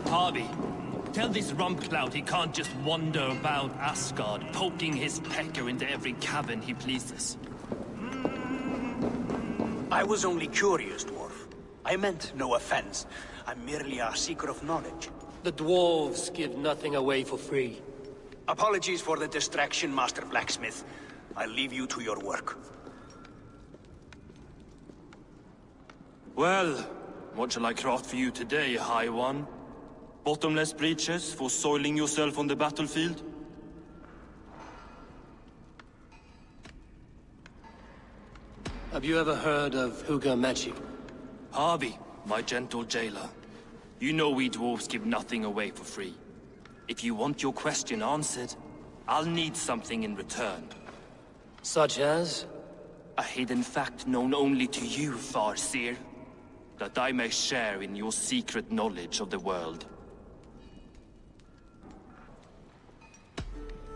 Harvey, tell this Rumpcloud he can't just wander about Asgard, poking his pecker into every cabin he pleases. I was only curious, dwarf. I meant no offense. I'm merely a seeker of knowledge. The dwarves give nothing away for free. Apologies for the distraction, Master Blacksmith. I'll leave you to your work. Well, what shall I craft for you today, High One? Bottomless breeches for soiling yourself on the battlefield? Have you ever heard of Hugger magic? Harvey, my gentle jailer. You know we dwarves give nothing away for free. If you want your question answered, I'll need something in return. Such as? A hidden fact known only to you, Farseer. That I may share in your secret knowledge of the world.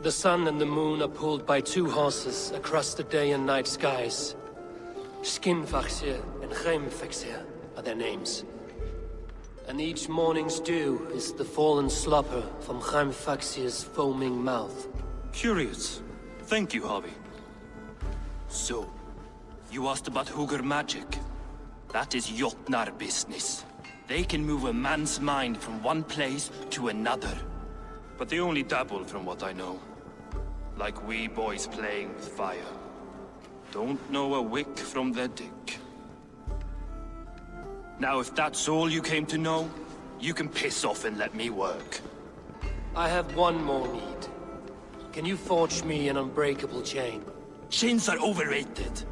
The sun and the moon are pulled by two horses across the day and night skies. Skinfaxir and Heimfaxir are their names. And each morning's dew is the fallen slobber from Heimfaxir's foaming mouth. Curious. Thank you, Harvey. So, you asked about Hugger magic. That is Jotnar business. They can move a man's mind from one place to another. But they only dabble from what I know. Like wee boys playing with fire. Don't know a wick from their dick. Now if that's all you came to know, you can piss off and let me work. I have one more need. Can you forge me an unbreakable chain? Chains are overrated.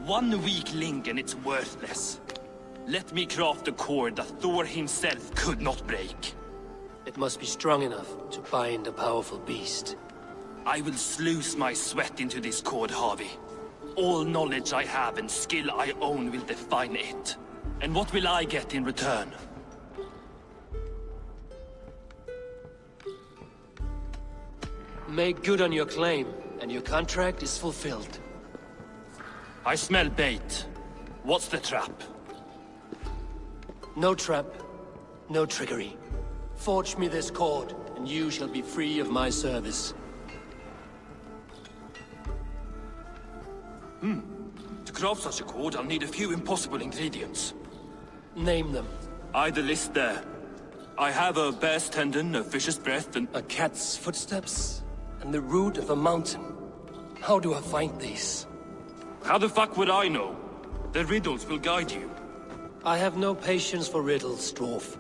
One weak link and it's worthless. Let me craft a cord that Thor himself could not break. It must be strong enough to bind a powerful beast. I will sluice my sweat into this cord, Harvey. All knowledge I have and skill I own will define it. And what will I get in return? Make good on your claim, and your contract is fulfilled. I smell bait. What's the trap? No trap, no trickery. Forge me this cord, and you shall be free of my service. To craft such a cord, I'll need a few impossible ingredients. Name them. The list there. I have a bear's tendon, a fish's breath, and... A cat's footsteps, and the root of a mountain. How do I find these? How the fuck would I know? The riddles will guide you. I have no patience for riddles, dwarf.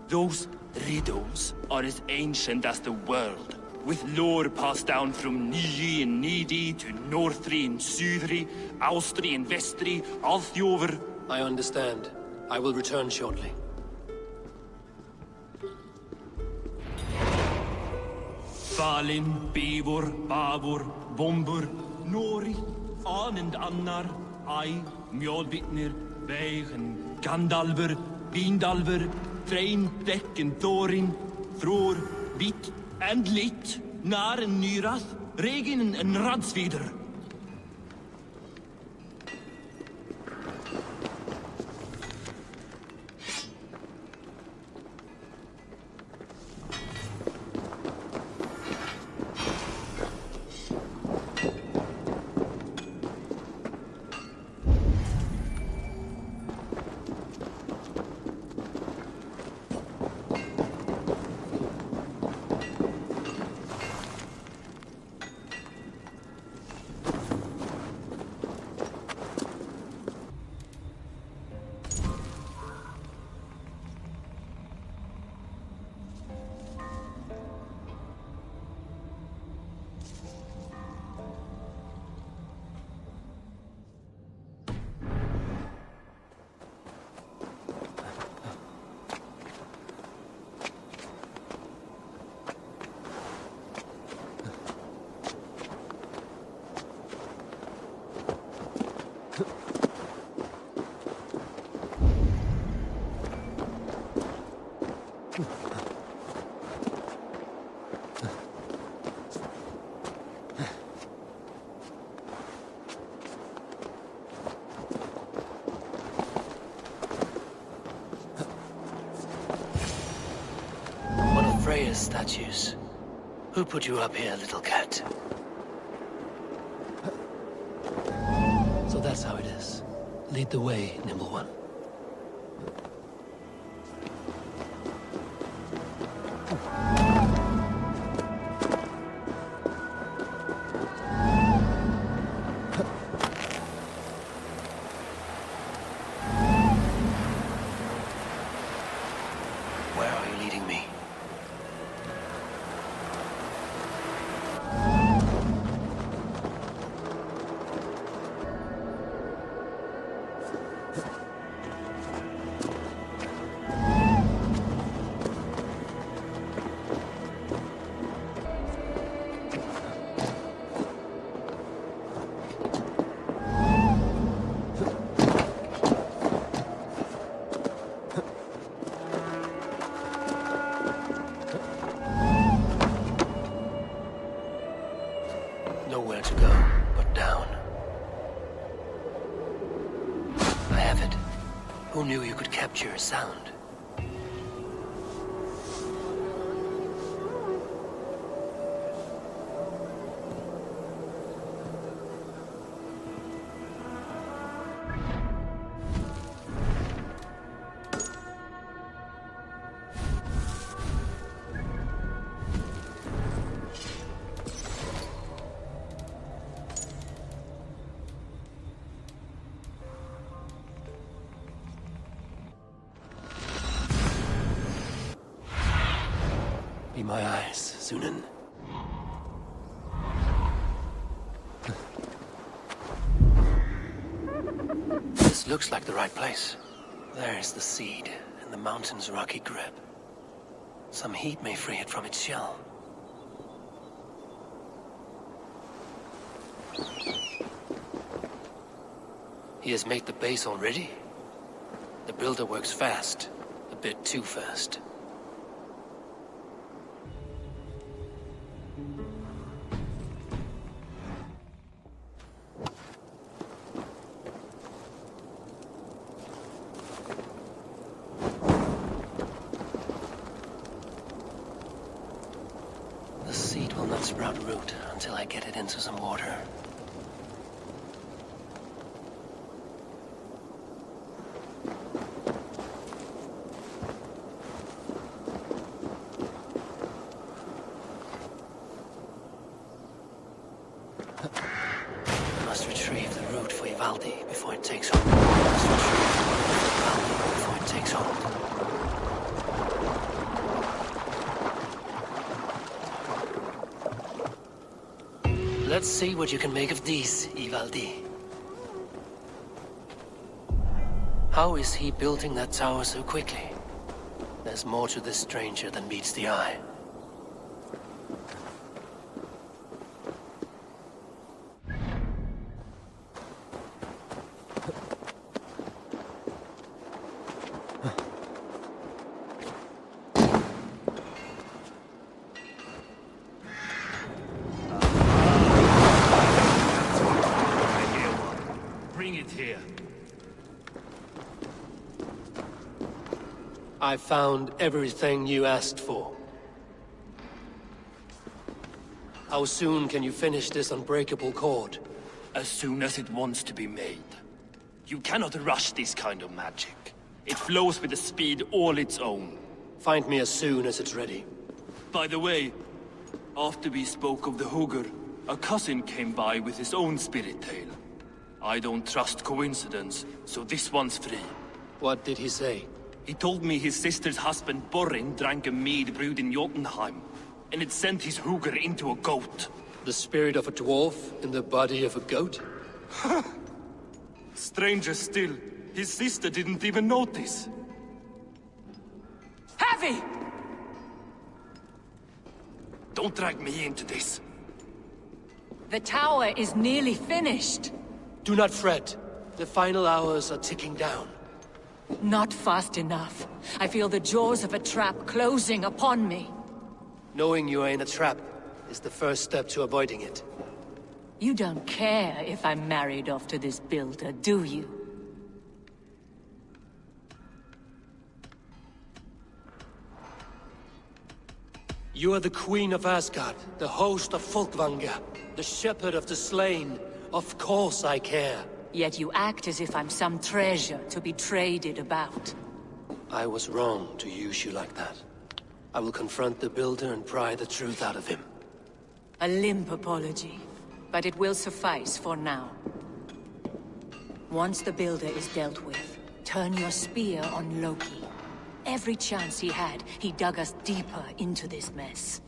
Those riddles are as ancient as the world, with lore passed down from Niji and Nidi to Northri and Sudri, Austri and Vestri, Althjover. I understand. I will return shortly. Falin, Bivor, Bavor, Bombur, Nori, Anand Annar, Ai, Mjolbitnir, Veigen, Gandalver, Bindalver, Threin, Deck and Thorin, Thror, Bit and Lit, Nar and Nyrath, Regin and Radsvider. Gorgeous statues. Who put you up here, little cat? So that's how it is. Lead the way, nimble one. Where are you leading me? Nowhere to go but down. I have it. Who knew you could capture a sound? Be my eyes, Sunan. This looks like the right place. There's the seed in the mountain's rocky grip. Some heat may free it from its shell. He has made the base already? The builder works fast. A bit too fast. The seed will not sprout root until I get it into some water. I must retrieve the root for Ivaldi before it takes hold. I must retrieve the root for Ivaldi before it takes hold. Let's see what you can make of these, Ivaldi. How is he building that tower so quickly? There's more to this stranger than meets the eye. Bring it here. I found everything you asked for. How soon can you finish this unbreakable cord? As soon as it wants to be made. You cannot rush this kind of magic. It flows with a speed all its own. Find me as soon as it's ready. By the way, after we spoke of the Hugr, a cousin came by with his own spirit tale. I don't trust coincidence, so this one's free. What did he say? He told me his sister's husband Borin drank a mead brewed in Jotunheim, and it sent his Hugr into a goat. The spirit of a dwarf in the body of a goat? Stranger still, his sister didn't even notice. Heavy! Don't drag me into this. The tower is nearly finished. Do not fret. The final hours are ticking down. Not fast enough. I feel the jaws of a trap closing upon me. Knowing you are in a trap is the first step to avoiding it. You don't care if I'm married off to this builder, do you? You are the Queen of Asgard, the host of Folkvanga, the shepherd of the slain. Of course I care. Yet you act as if I'm some treasure to be traded about. I was wrong to use you like that. I will confront the Builder and pry the truth out of him. A limp apology, but it will suffice for now. Once the Builder is dealt with, turn your spear on Loki. Every chance he had, he dug us deeper into this mess.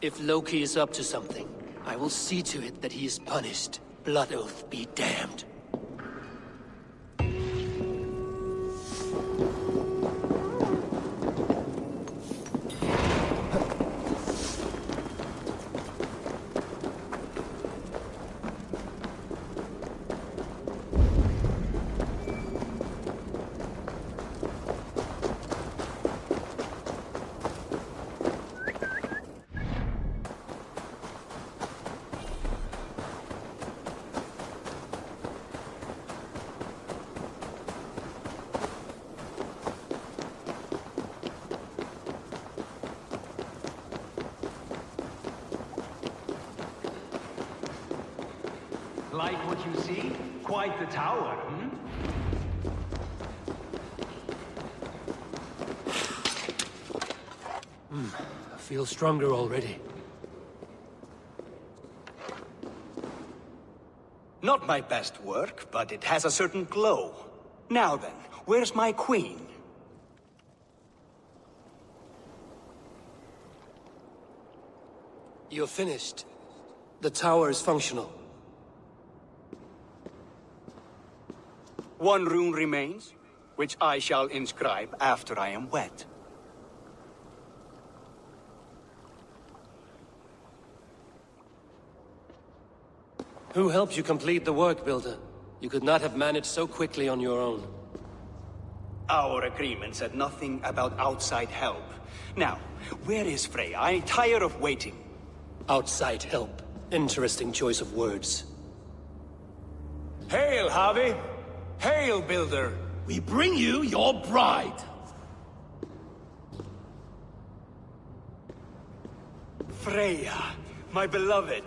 If Loki is up to something, I will see to it that he is punished. Blood Oath be damned. Like what you see? Quite the tower, I feel stronger already. Not my best work, but it has a certain glow. Now then, where's my queen? You're finished. The tower is functional. One rune remains, which I shall inscribe after I am wet. Who helped you complete the work, Builder? You could not have managed so quickly on your own. Our agreement said nothing about outside help. Now, where is Frey? I'm tired of waiting. Outside help. Interesting choice of words. Hail, Harvey! Hail, Builder! We bring you your bride! Freya, my beloved.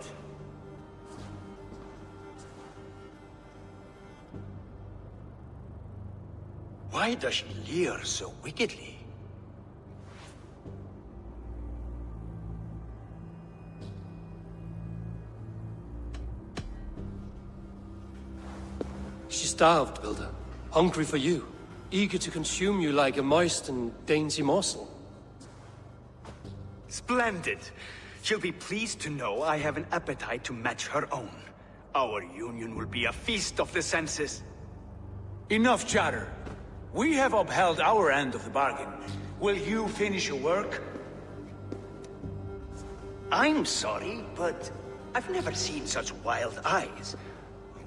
Why does she leer so wickedly? She's starved, Builder. Hungry for you. Eager to consume you like a moist and dainty morsel. Splendid. She'll be pleased to know I have an appetite to match her own. Our union will be a feast of the senses. Enough chatter. We have upheld our end of the bargain. Will you finish your work? I'm sorry, but I've never seen such wild eyes.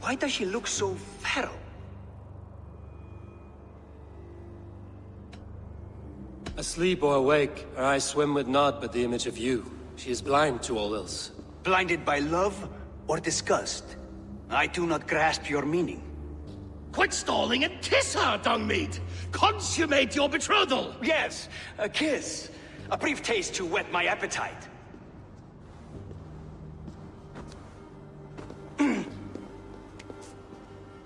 Why does she look so feral? Asleep or awake, her eyes swim with naught but the image of you. She is blind to all else. Blinded by love or disgust? I do not grasp your meaning. Quit stalling and kiss her, Dungmeat! Consummate your betrothal! Yes, a kiss. A brief taste to whet my appetite.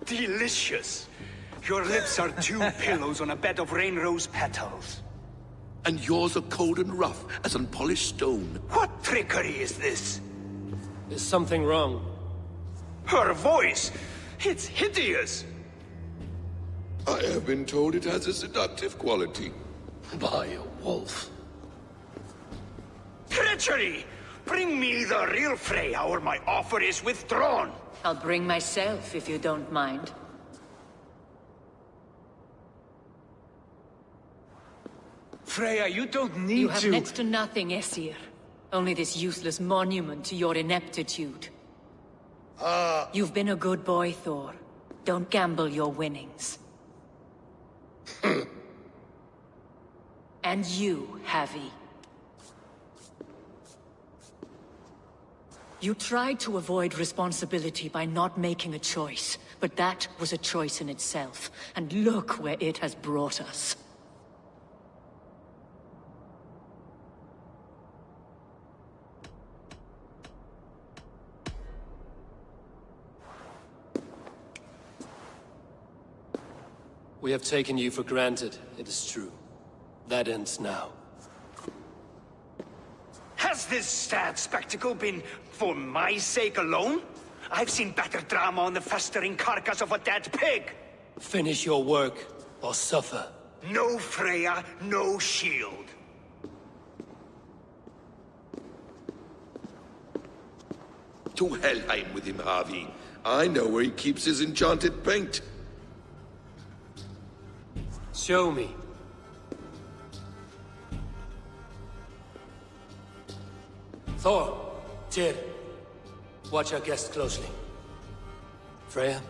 Delicious. Your lips are two pillows on a bed of rain rose petals. And yours are cold and rough as unpolished stone. What trickery is this? Is something wrong? Her voice! It's hideous! I have been told it has a seductive quality. By a wolf. Treachery! Bring me the real Freya or my offer is withdrawn! I'll bring myself if you don't mind. Freya, you don't need You have to... next to nothing, Aesir. Only this useless monument to your ineptitude. You've been a good boy, Thor. Don't gamble your winnings. And you, Havi. You tried to avoid responsibility by not making a choice, but that was a choice in itself, and look where it has brought us. We have taken you for granted, it is true. That ends now. Has this sad spectacle been for my sake alone? I've seen better drama on the festering carcass of a dead pig! Finish your work, or suffer. No Freya, no shield. To Helheim with him, Harvey. I know where he keeps his enchanted paint. Show me. Thor, Tyr, watch our guest closely. Freya,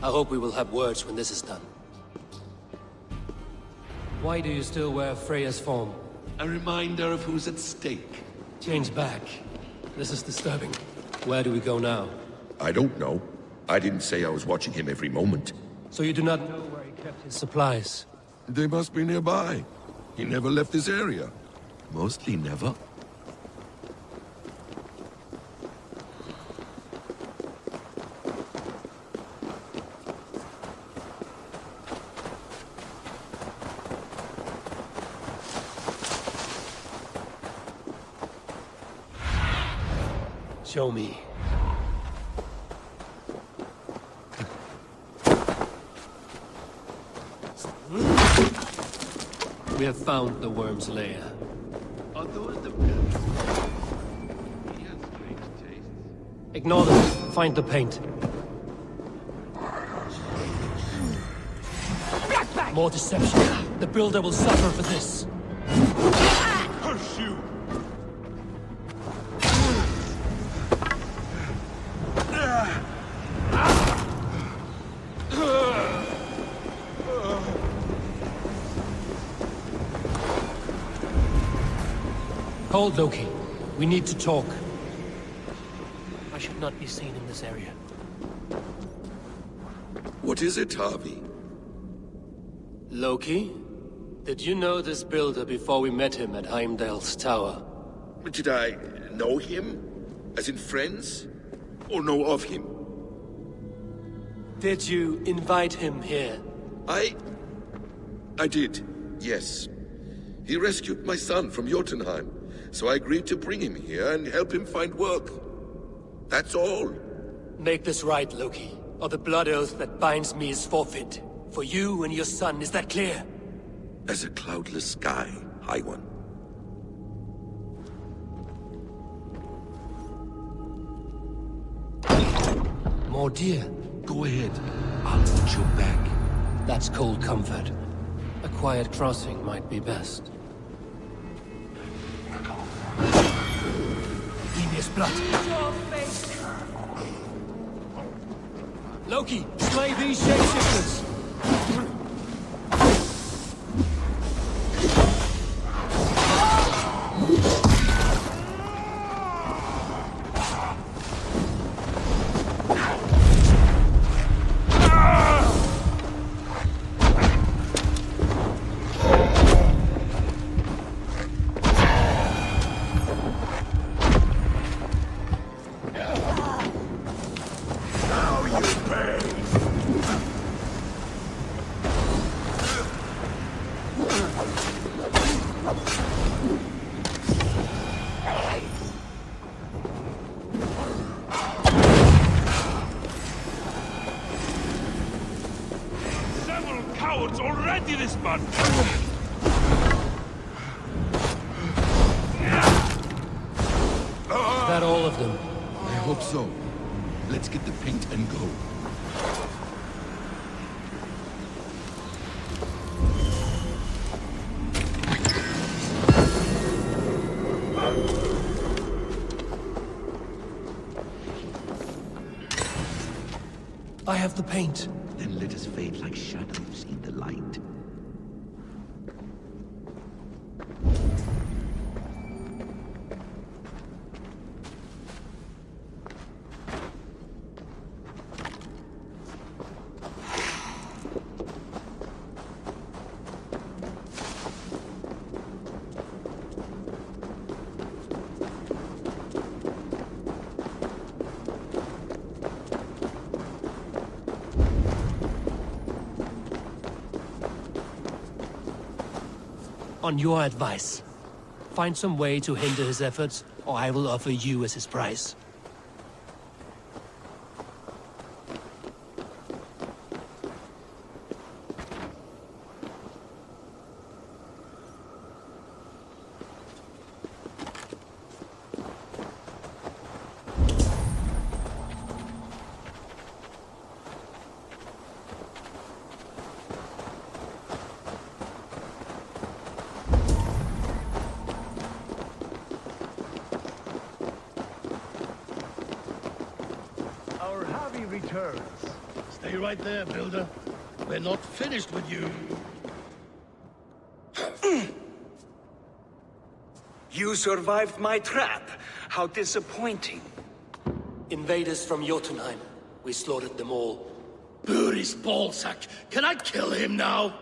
I hope we will have words when this is done. Why do you still wear Freya's form? A reminder of who's at stake. Change back. This is disturbing. Where do we go now? I don't know. I didn't say I was watching him every moment. So you do not know where he kept his supplies? They must be nearby. He never left this area. Mostly never. Show me. We have found the worm's lair. Are those the pills? He has strange tastes. Ignore them. Find the paint. More deception. The builder will suffer for this. Curse you! Hold, Loki. We need to talk. I should not be seen in this area. What is it, Harvey? Loki? Did you know this builder before we met him at Heimdall's tower? Did I know him? As in friends? Or know of him? Did you invite him here? I did, yes. He rescued my son from Jotunheim, so I agreed to bring him here and help him find work. That's all. Make this right, Loki, or the blood oath that binds me is forfeit. For you and your son, is that clear? As a cloudless sky, High One. More deer. Go ahead. I'll watch your back. That's cold comfort. A quiet crossing might be best. Devious blood. Loki, slay these shapeshifters! Cowards already this month! Is that all of them? I hope so. Let's get the paint and go. I have the paint. Then let us fade like shadows in the light. On your advice, find some way to hinder his efforts, or I will offer you as his prize. Returns. Stay right there, Builder. We're not finished with you. You survived my trap. How disappointing. Invaders from Jotunheim. We slaughtered them all. Buri's ballsack. Can I kill him now?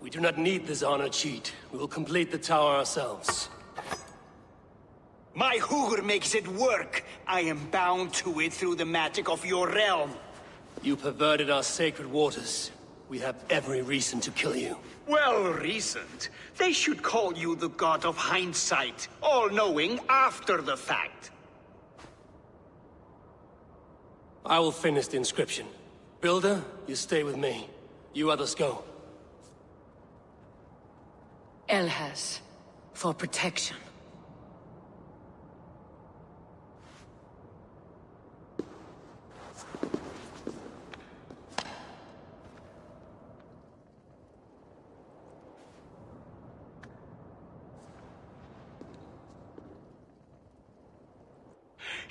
We do not need this honor cheat. We will complete the tower ourselves. My Hugr makes it work. I am bound to it through the magic of your realm. You perverted our sacred waters. We have every reason to kill you. Well reasoned. They should call you the god of hindsight, all-knowing after the fact. I will finish the inscription. Builder, you stay with me. You others go. Elhas, for protection.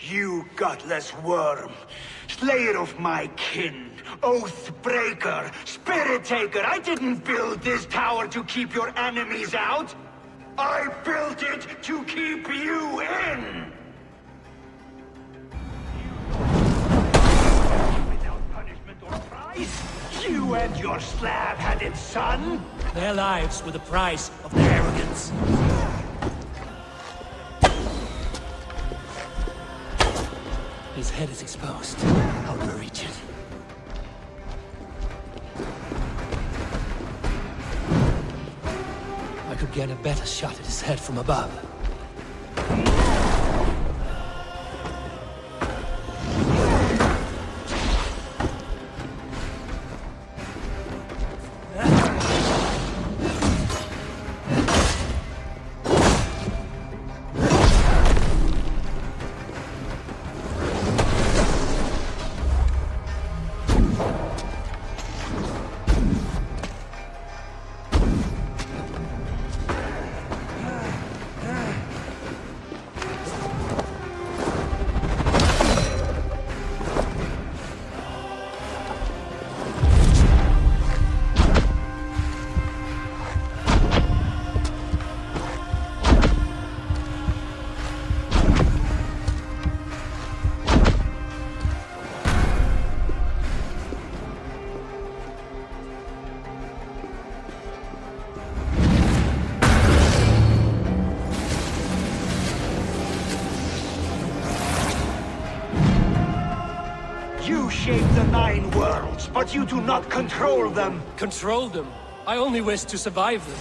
You gutless worm, slayer of my kin, oath breaker, spirit taker, I didn't build this tower to keep your enemies out. I built it to keep you in! Without punishment or price, you and your slab-headed son? Their lives were the price of their arrogance. His head is exposed. How to reach it? I could get a better shot at his head from above. You shape the 9 worlds, but you do not control them. Control them? I only wish to survive them.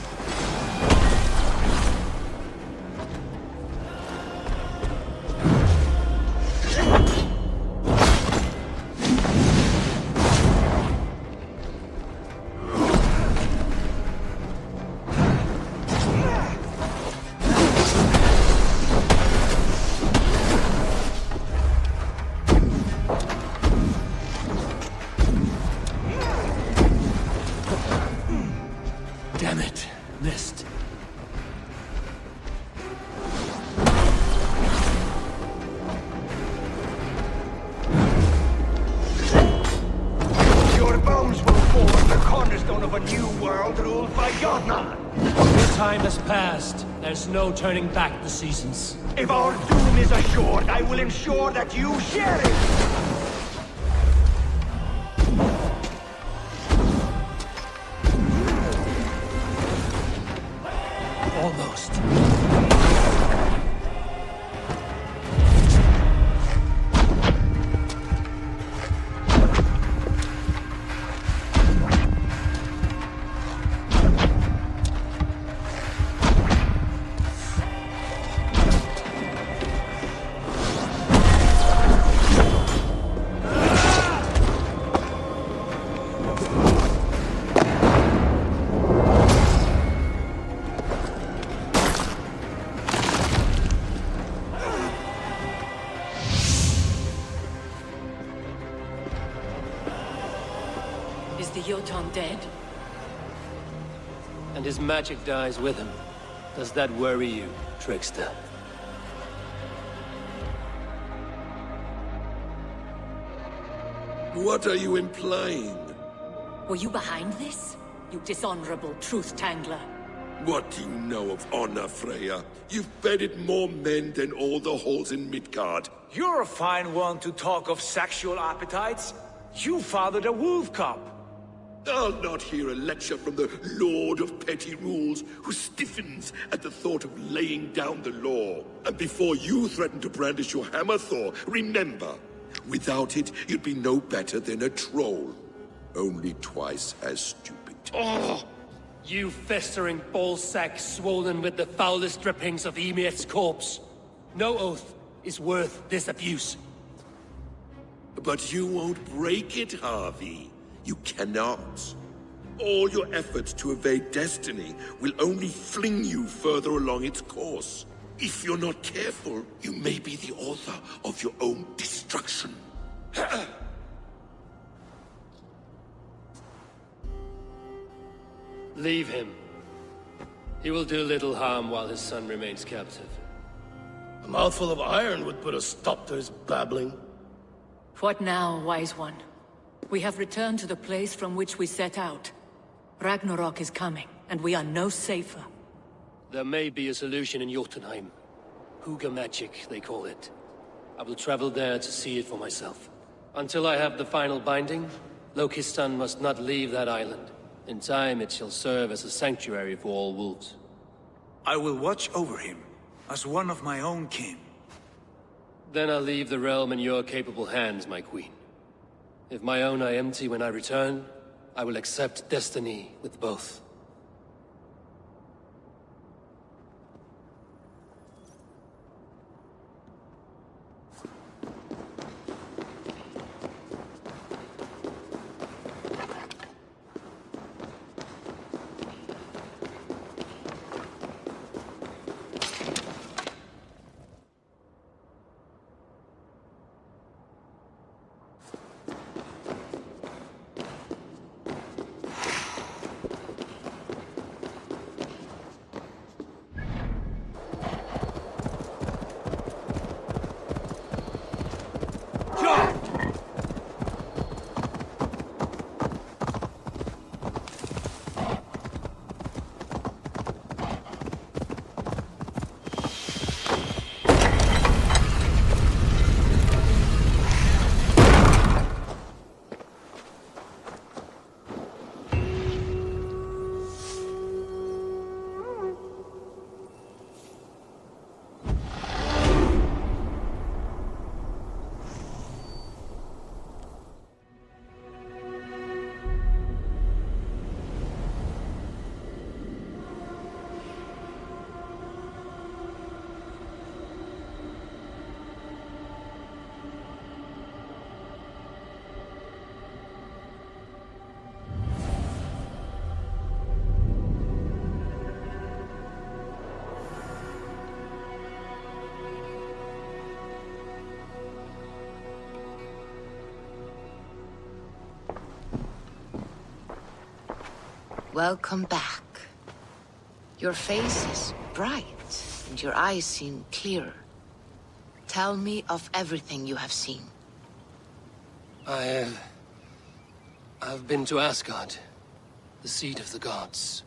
Damn it. Missed. Your bones will form the cornerstone of a new world ruled by Jotnar. The time has passed. There's no turning back the seasons. If our doom is assured, I will ensure that you share it. Almost. Jotun dead? And his magic dies with him. Does that worry you, trickster? What are you implying? Were you behind this? You dishonorable truth-tangler. What do you know of honor, Freya? You've bedded more men than all the halls in Midgard. You're a fine one to talk of sexual appetites. You fathered a wolf cub. I'll not hear a lecture from the Lord of Petty Rules, who stiffens at the thought of laying down the law. And before you threaten to brandish your hammer, Thor, remember, without it, you'd be no better than a troll. Only twice as stupid. Oh! You festering ballsack swollen with the foulest drippings of Ymir's corpse. No oath is worth this abuse. But you won't break it, Harvey. You cannot. All your efforts to evade destiny will only fling you further along its course. If you're not careful, you may be the author of your own destruction. Leave him. He will do little harm while his son remains captive. A mouthful of iron would put a stop to his babbling. What now, wise one? We have returned to the place from which we set out. Ragnarok is coming, and we are no safer. There may be a solution in Jotunheim. Hugr magic, they call it. I will travel there to see it for myself. Until I have the final binding, Loki's son must not leave that island. In time, it shall serve as a sanctuary for all wolves. I will watch over him, as one of my own kin. Then I'll leave the realm in your capable hands, my queen. If my own are empty when I return, I will accept destiny with both. Welcome back. Your face is bright, and your eyes seem clearer. Tell me of everything you have seen. I've been to Asgard, the seat of the gods.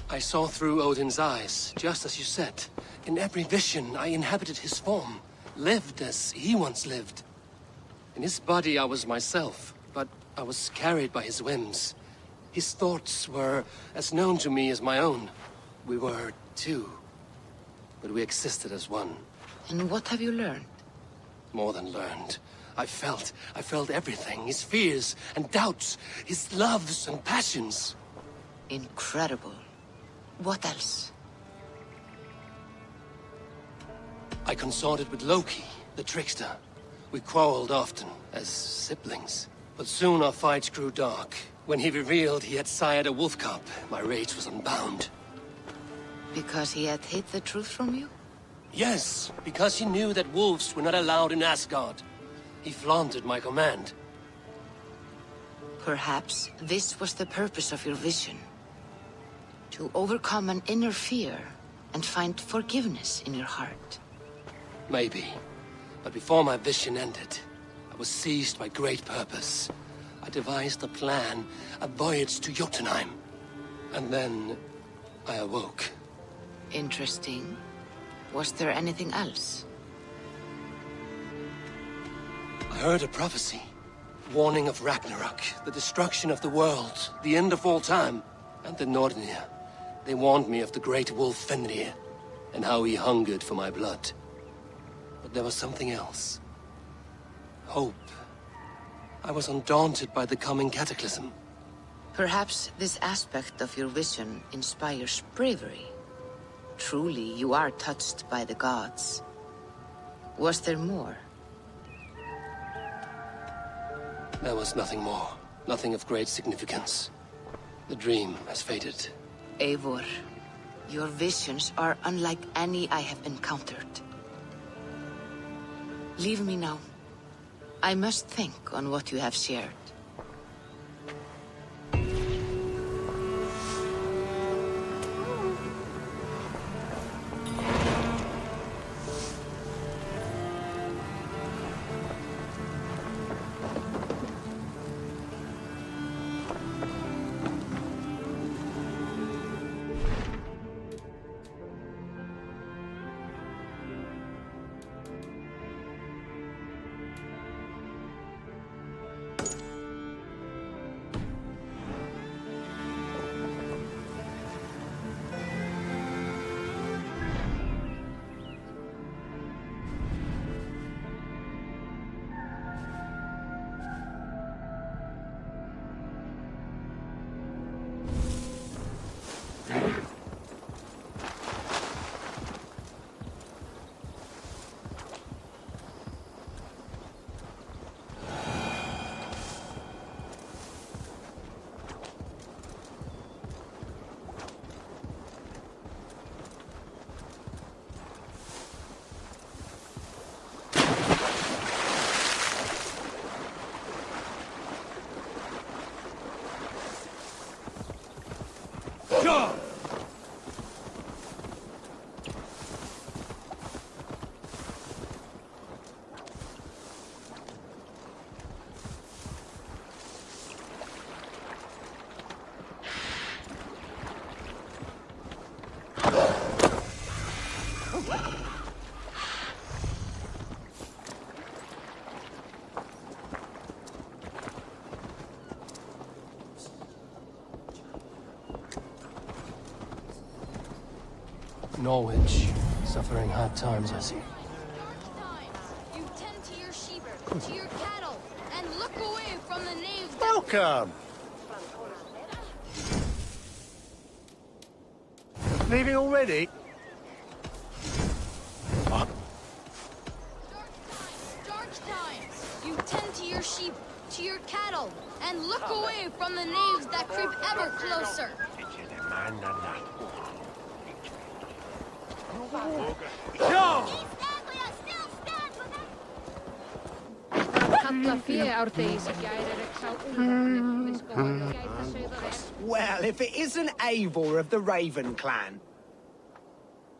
I saw through Odin's eyes, just as you said. In every vision, I inhabited his form, lived as he once lived. In his body, I was myself, but I was carried by his whims. His thoughts were as known to me as my own. We were two, but we existed as one. And what have you learned? More than learned. I felt everything. His fears and doubts, his loves and passions. Incredible. What else? I consorted with Loki, the trickster. We quarreled often, as siblings. But soon our fights grew dark. When he revealed he had sired a wolf cub, my rage was unbound. Because he had hid the truth from you? Yes, because he knew that wolves were not allowed in Asgard. He flaunted my command. Perhaps this was the purpose of your vision. To overcome an inner fear and find forgiveness in your heart. Maybe. But before my vision ended, I was seized by great purpose. I devised a plan, a voyage to Jotunheim. And then I awoke. Interesting. Was there anything else? I heard a prophecy. Warning of Ragnarok, the destruction of the world, the end of all time. And the Nornir. They warned me of the great wolf Fenrir, and how he hungered for my blood. But there was something else. Hope. I was undaunted by the coming cataclysm. Perhaps this aspect of your vision inspires bravery. Truly, you are touched by the gods. Was there more? There was nothing more. Nothing of great significance. The dream has faded. Eivor, your visions are unlike any I have encountered. Leave me now. I must think on what you have shared. Norwich, suffering hard times, I see. You tend to your sheep, to your cattle, and look away from the knaves. Welcome! Leaving already? What? Dark time. You tend to your sheep, to your cattle, and look away from the knaves that creep ever closer. Well, if it isn't Eivor of the Raven clan.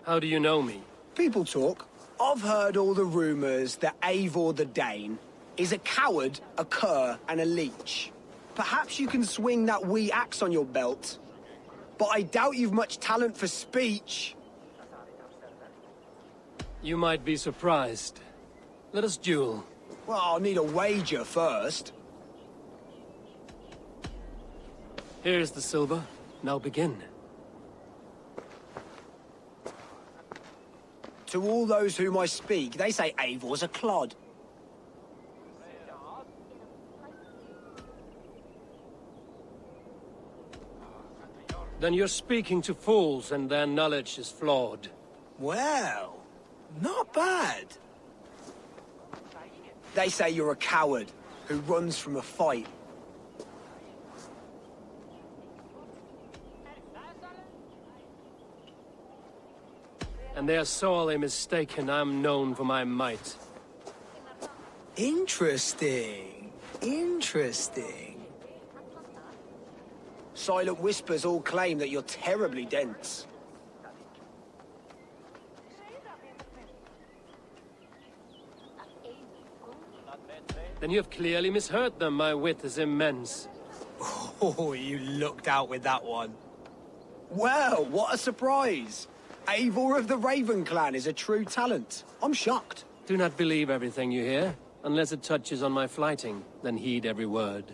How do you know me? People talk. I've heard all the rumors that Eivor the Dane is a coward, a cur, and a leech. Perhaps you can swing that wee axe on your belt. But I doubt you've much talent for speech. You might be surprised. Let us duel. Well, I'll need a wager first. Here's the silver. Now begin. To all those whom I speak, they say Eivor's a clod. Then you're speaking to fools and their knowledge is flawed. Well, not bad. They say you're a coward who runs from a fight. and they are sorely mistaken. I'm known for my might. Interesting. Interesting. Silent Whispers all claim that you're terribly dense. Then you have clearly misheard them. My wit is immense. Oh, you looked out with that one. Well, what a surprise! Eivor of the Raven Clan is a true talent. I'm shocked. Do not believe everything you hear. Unless it touches on my flighting, then heed every word.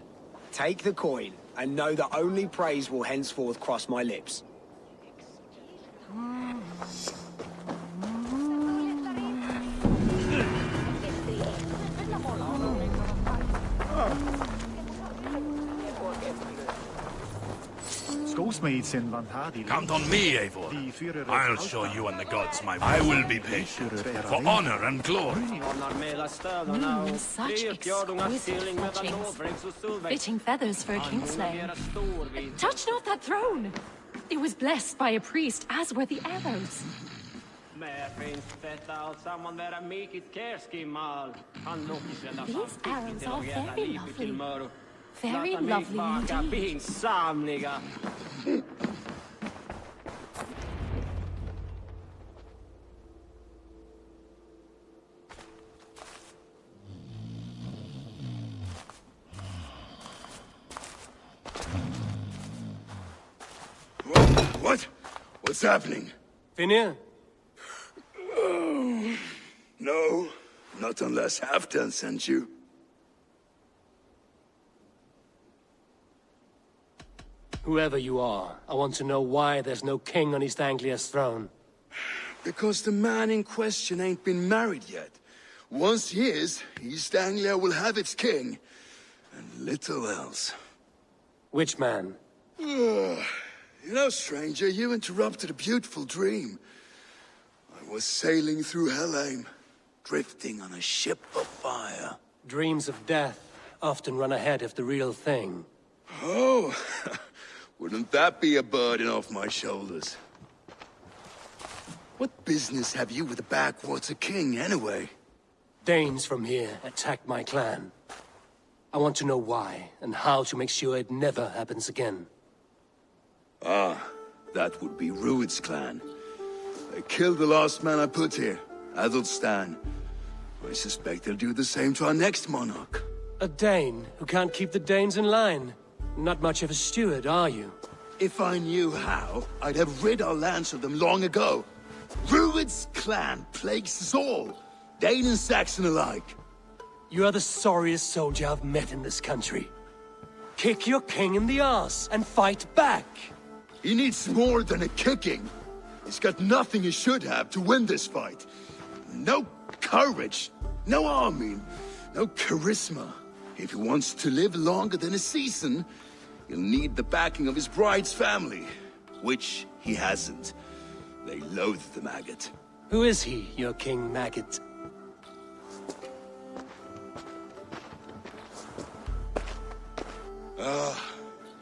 Take the coin, and know that only praise will henceforth cross my lips. Count on me, Eivor. I'll show you and the gods my... I will be patient, for honor and glory. Such exquisite fetchings. Fitting feathers for a kingslayer. Touch not that throne! It was blessed by a priest, as were the arrows. These arrows are very lovely. Very lovely indeed. What? What's happening? Finir? Oh, no, not unless Halfdan sent you. Whoever you are, I want to know why there's no king on East Anglia's throne. Because the man in question ain't been married yet. Once he is, East Anglia will have its king. And little else. Which man? You know, stranger, you interrupted a beautiful dream. I was sailing through Helheim, drifting on a ship of fire. Dreams of death often run ahead of the real thing. Oh, wouldn't that be a burden off my shoulders? What business have you with the backwater king, anyway? Danes from here attacked my clan. I want to know why, and how to make sure it never happens again. Ah, that would be Rued's clan. They killed the last man I put here, Adelstan. I suspect they'll do the same to our next monarch. A Dane who can't keep the Danes in line. Not much of a steward, are you? If I knew how, I'd have rid our lands of them long ago. Rued's clan plagues us all, Dane and Saxon alike. You are the sorriest soldier I've met in this country. Kick your king in the arse and fight back! He needs more than a kicking. He's got nothing he should have to win this fight. No courage, no army, no charisma. If he wants to live longer than a season, he'll need the backing of his bride's family, which he hasn't. They loathe the maggot. Who is he, your King Maggot?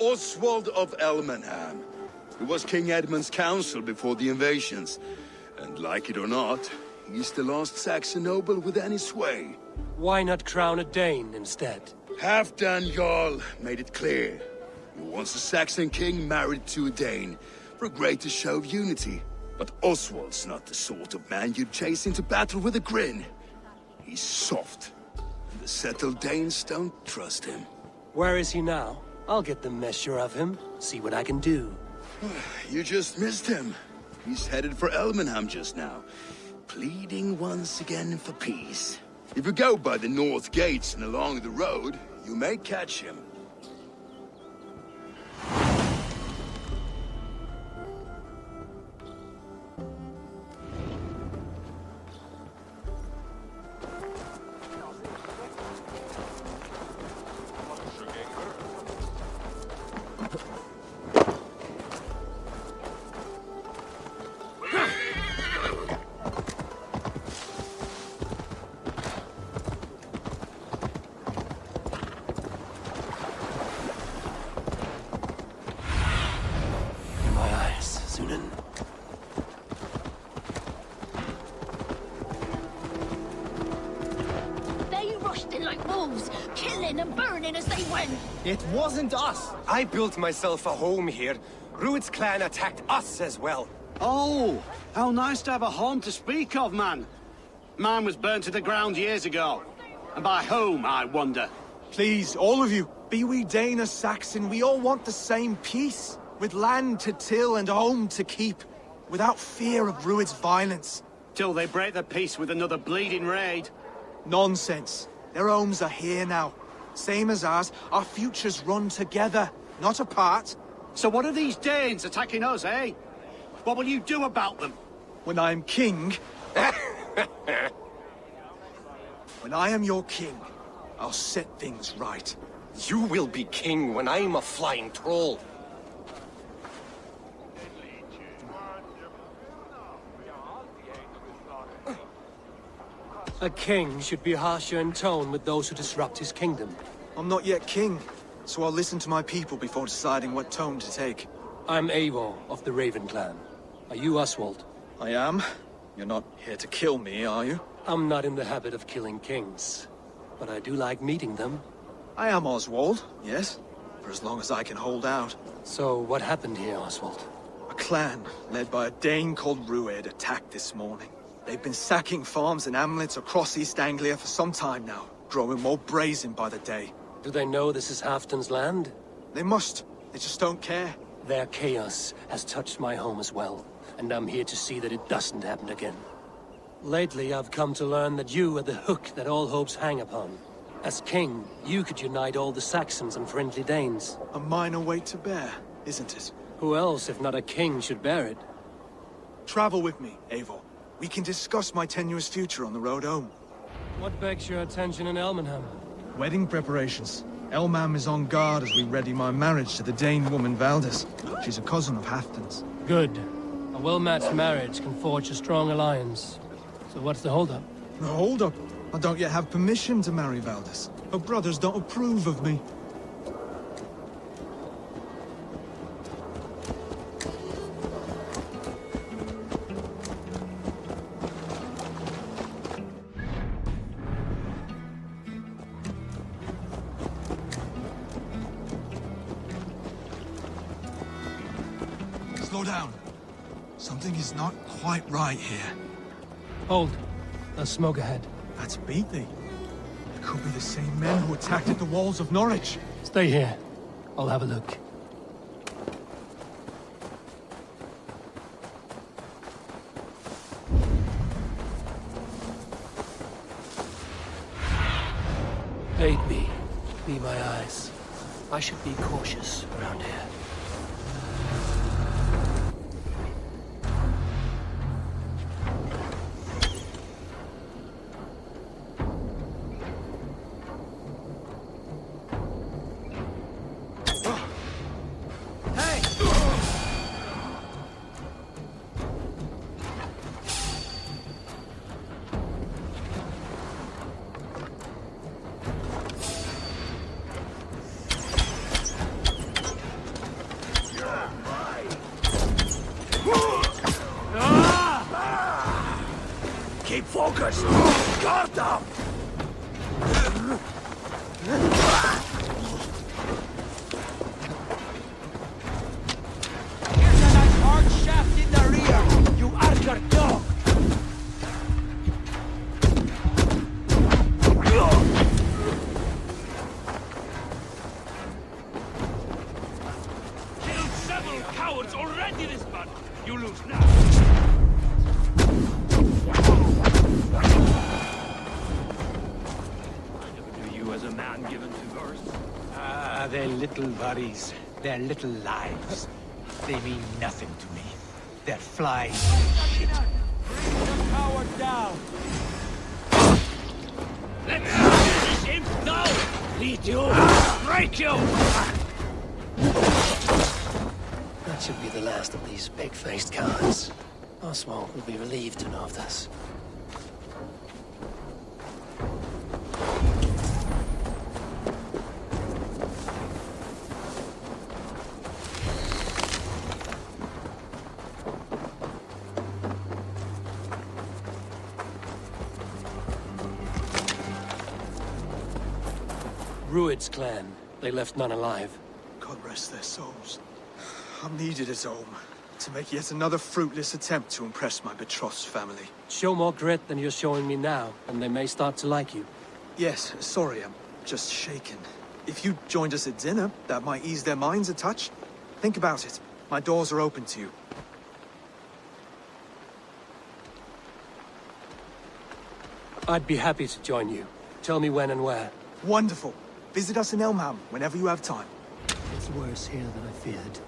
Oswald of Elmenham. He was King Edmund's counsel before the invasions. And like it or not, he's the last Saxon noble with any sway. Why not crown a Dane instead? Halfdan Jarl made it clear. He wants a Saxon king married to a Dane, for a greater show of unity. But Oswald's not the sort of man you'd chase into battle with a grin. He's soft, and the settled Danes don't trust him. Where is he now? I'll get the measure of him, see what I can do. You just missed him. He's headed for Elmenham just now, pleading once again for peace. If you go by the north gates and along the road, you may catch him. like wolves, killing and burning as they went. It wasn't us. I built myself a home here. Rued's clan attacked us as well. Oh, how nice to have a home to speak of, man. Mine was burnt to the ground years ago. And by whom, I wonder? Please, all of you, be we Dane or Saxon, we all want the same peace. With land to till and home to keep. Without fear of Rued's violence. Till they break the peace with another bleeding raid. Nonsense. Their homes are here now. Same as ours, our futures run together, not apart. So what are these Danes attacking us, eh? What will you do about them? When I am king... When I am your king, I'll set things right. You will be king when I'm a flying troll. A king should be harsher in tone with those who disrupt his kingdom. I'm not yet king, so I'll listen to my people before deciding what tone to take. I'm Eivor of the Raven clan. Are you Oswald? I am. You're not here to kill me, are you? I'm not in the habit of killing kings, but I do like meeting them. I am Oswald, yes, for as long as I can hold out. So what happened here, Oswald? A clan, led by a Dane called Rued, attacked this morning. They've been sacking farms and hamlets across East Anglia for some time now, growing more brazen by the day. Do they know this is Halfton's land? They must. They just don't care. Their chaos has touched my home as well, and I'm here to see that it doesn't happen again. Lately, I've come to learn that you are the hook that all hopes hang upon. As king, you could unite all the Saxons and friendly Danes. A minor weight to bear, isn't it? Who else, if not a king, should bear it? Travel with me, Eivor. We can discuss my tenuous future on the road home. What begs your attention in Elmenham? Wedding preparations. Elmam is on guard as we ready my marriage to the Dane woman Valdis. She's a cousin of Halfton's. Good. A well-matched marriage can forge a strong alliance. So what's the holdup? No holdup. I don't yet have permission to marry Valdis. Her brothers don't approve of me. Slow down. Something is not quite right here. Hold. There's smoke ahead. That's Beatty. It could be the same men who attacked at the walls of Norwich. Stay here. I'll have a look. Aid me. Be my eyes. I should be cautious around here. Keep focused! Guard up! Here's a nice hard shaft in the rear! You archer dog! Killed several cowards already this month! You lose now! Their little worries, their little lives. They mean nothing to me. They're flying shit. Bring the coward down! Let's finish him now! Lead you! Break you! That should be the last of these big-faced cowards. Oswald will be relieved to know of this. Rued's clan. They left none alive. God rest their souls. I'm needed as home to make yet another fruitless attempt to impress my betrothed's family. Show more grit than you're showing me now, and they may start to like you. Yes, sorry, I'm just shaken. If you joined us at dinner, that might ease their minds a touch. Think about it. My doors are open to you. I'd be happy to join you. Tell me when and where. Wonderful. Visit us in Elmham whenever you have time. It's worse here than I feared.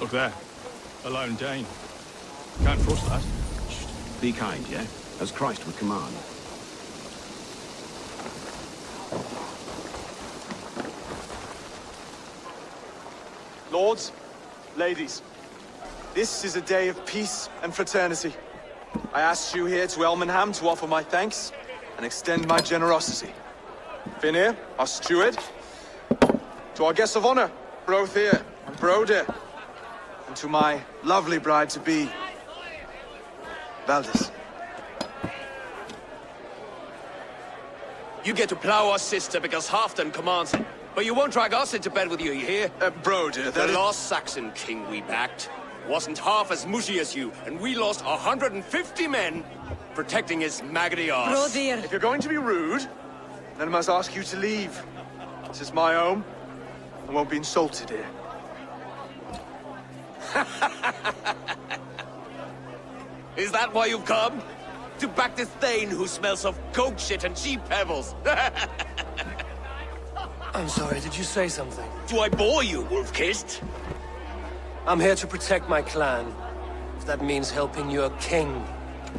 Look there. A lone Dane. Can't trust that. Be kind, yeah? As Christ would command. Lords, ladies, this is a day of peace and fraternity. I asked you here to Elmenham to offer my thanks and extend my generosity. Finir, our steward, to our guests of honor, Brothir and Broder, and to my lovely bride-to-be, Valdis. You get to plow our sister because Halfdan commands it. But you won't drag us into bed with you hear? Broder, the last Saxon king we backed wasn't half as mushy as you, and we lost 150 men protecting his maggoty arse. Broder. If you're going to be rude, then I must ask you to leave. This is my home. I won't be insulted here. Is that why you've come? To back this Thane who smells of goat shit and sheep pebbles? I'm sorry, did you say something? Do I bore you, wolf-kissed? I'm here to protect my clan. If that means helping your king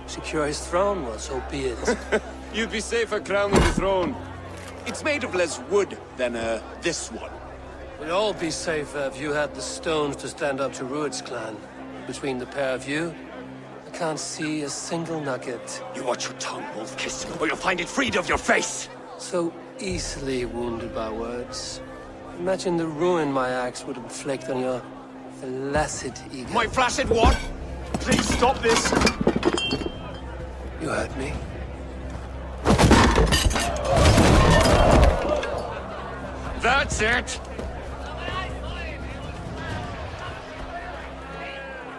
secure his throne, well, so be it. You'd be safer crowning the throne. It's made of less wood than, this one. We'd all be safer if you had the stones to stand up to Rued's clan. Between the pair of you, I can't see a single nugget. You watch your tongue, wolf-kissed, or you'll find it freed of your face! So easily wounded by words. Imagine the ruin my axe would inflict on your flaccid ego. My flaccid what? Please stop this! You heard me. That's it!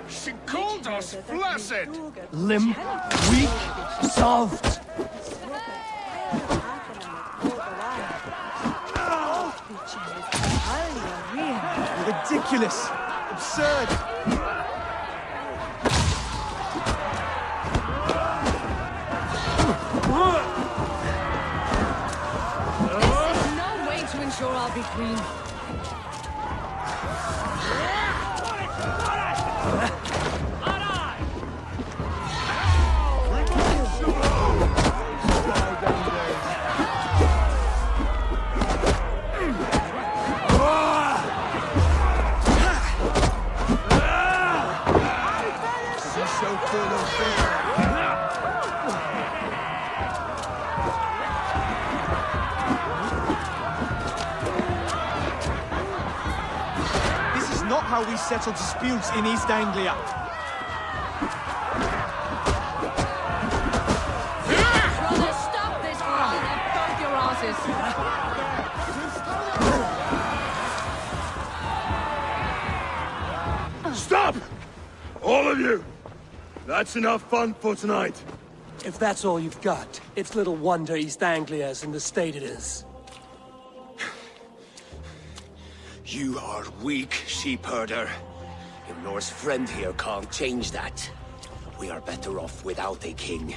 She called us flaccid! Limp, weak, soft. Ridiculous! Absurd! This is no way to ensure I'll be queen. Not how we settle disputes in East Anglia. Brother, stop this brawling and both your asses. Stop! All of you! That's enough fun for tonight. If that's all you've got, it's little wonder East Anglia is in the state it is. You are weak, sheep herder. Imnor's friend here can't change that. We are better off without a king.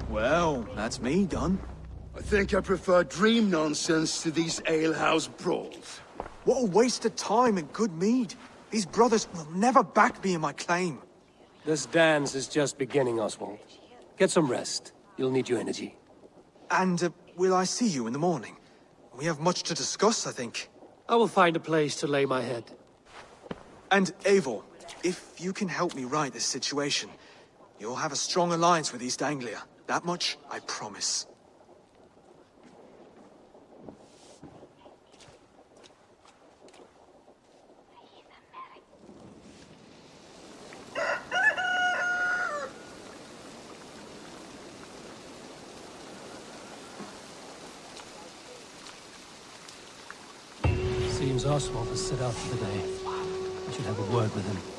Well, that's me done. I think I prefer dream nonsense to these alehouse brawls. What a waste of time and good mead. These brothers will never back me in my claim. This dance is just beginning, Oswald. Get some rest. You'll need your energy. And will I see you in the morning? We have much to discuss, I think. I will find a place to lay my head. And Eivor, if you can help me right this situation, you'll have a strong alliance with East Anglia. That much, I promise. Seems Oswald has set out for the day. I should have a word with him.